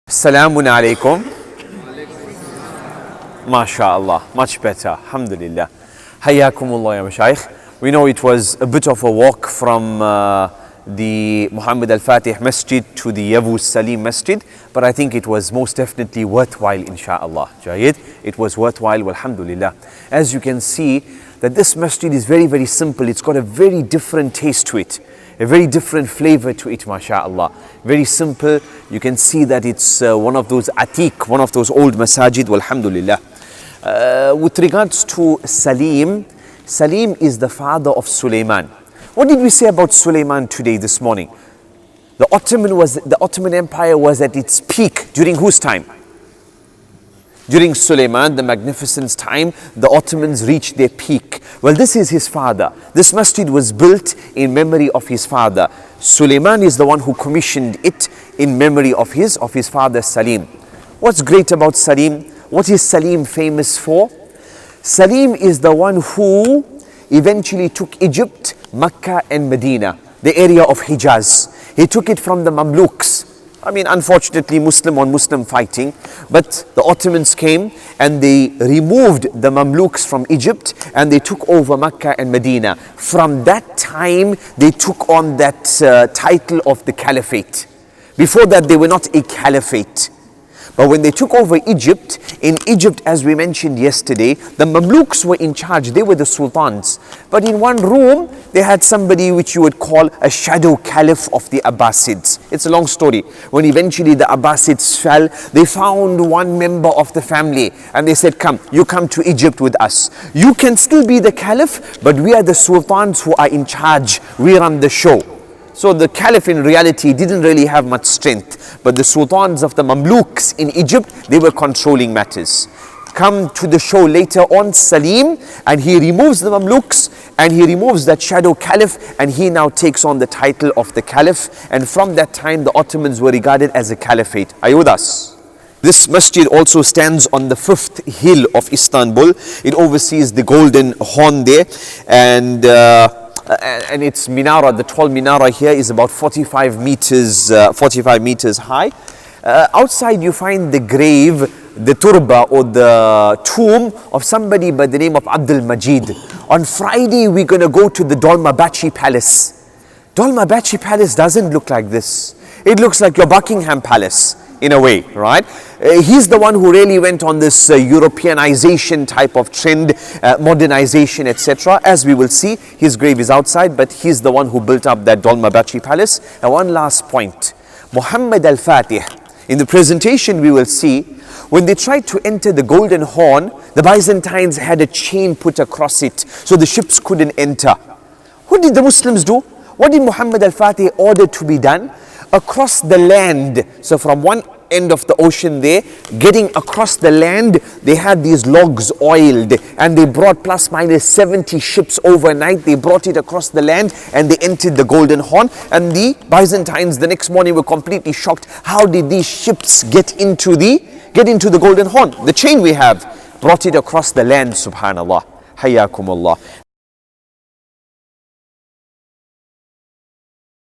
Assalamu alaikum. MashaAllah, much better. Alhamdulillah. Hayyakumullah ya Shaykh. We know it was a bit of a walk from the Muhammad al-Fatih Masjid to the Yavus Selim Masjid, but I think it was most definitely worthwhile, inshaAllah. Jayid, it was worthwhile, alhamdulillah. As you can see, that this masjid is very, very simple. It's got a very different taste to it, a very different flavor to it, mashallah. Very simple. You can see that it's one of those atiq, one of those old masajid, alhamdulillah. With regards to Selim, Selim is the father of Sulaiman. What did we say about Sulaiman today, this morning? The Ottoman Empire was at its peak during whose time? During Sulaiman, the Magnificent's time, the Ottomans reached their peak. Well, this is his father. This masjid was built in memory of his father. Sulaiman is the one who commissioned it in memory of his father Selim. What's great about Selim? What is Selim famous for? Selim is the one who eventually took Egypt, Mecca and Medina, the area of Hijaz. He took it from the Mamluks. I mean, unfortunately, Muslim on Muslim fighting, but the Ottomans came and they removed the Mamluks from Egypt and they took over Mecca and Medina. From that time, they took on that title of the Caliphate. Before that, they were not a Caliphate. But when they took over Egypt, in Egypt, as we mentioned yesterday, the Mamluks were in charge. They were the Sultans. But in one room, they had somebody which you would call a shadow caliph of the Abbasids. It's a long story. When eventually the Abbasids fell, they found one member of the family and they said, come, you come to Egypt with us. You can still be the caliph, but we are the Sultans who are in charge. We run the show. So the caliph in reality didn't really have much strength, but the sultans of the Mamluks in Egypt, they were controlling matters. Come to the show later on, Selim, and he removes the Mamluks and he removes that shadow caliph and he now takes on the title of the caliph, and from that time the Ottomans were regarded as a caliphate. Are you with us? This masjid also stands on the 5th hill of Istanbul. It oversees the Golden Horn there, and its minara, the tall minara here, is about 45 meters high. Outside you find the grave, the turba or the tomb of somebody by the name of Abdul Majid. On Friday we're going to go to the Dolmabahce Palace. Dolmabahce Palace doesn't look like this. It looks like your Buckingham Palace in a way, right? He's the one who really went on this Europeanization type of trend, modernization, etc. As we will see, his grave is outside, but he's the one who built up that Dolmabahce Palace. And one last point, Muhammad al-Fatih, in the presentation we will see, when they tried to enter the Golden Horn, the Byzantines had a chain put across it, so the ships couldn't enter. What did the Muslims do? What did Muhammad al-Fatih order to be done? Across the land, so from one end of the ocean there, getting across the land, they had these logs oiled and they brought plus minus 70 ships overnight. They brought it across the land and they entered the Golden Horn, and the Byzantines the next morning were completely shocked. How did these ships get into the Golden Horn? The chain we have brought it across the land, subhanallah. Hayyakumullah.